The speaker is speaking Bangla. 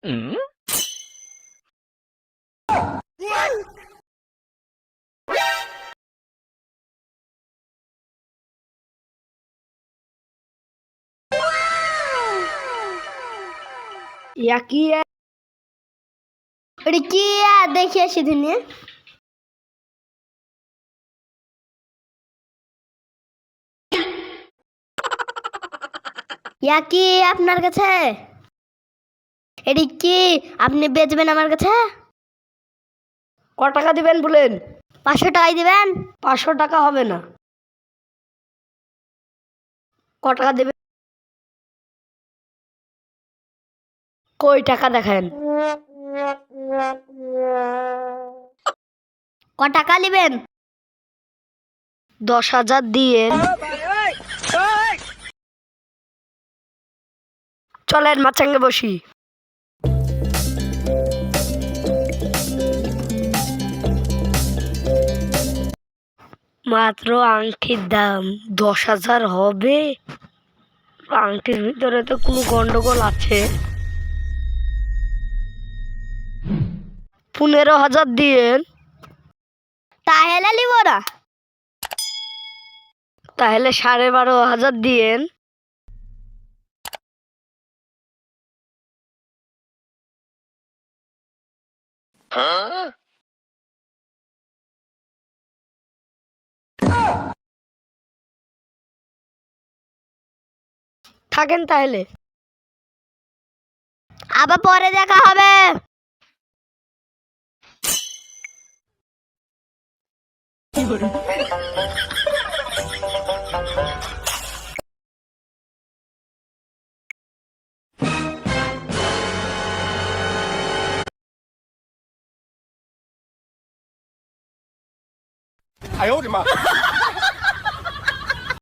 হুম। या की है কি দেখি আসি দিনে ইয়া কি আপনার কাছে এটি কি আপনি বেচবেন আমার কাছে ক টাকা দিবেন বলেন? 500 টাকাই দিবেন। 500 টাকা হবে না। ক টাকা দেবেন? কই টাকা দেখেন। ক টাকা নেবেন? 10,000 দিয়েন। চলেন মাচাঙ্গে বসি। মাত্র আংটির দাম 10,000 হবে? আংটির ভিতরে তো কোনো গন্ডগোল আছে। 15,000 দিয়েন। তাহলে নিব না। তাহলে 12,500 দিয়েন। থাকেন তাহলে। আবার পরে দেখা হবে।哎呦我的妈！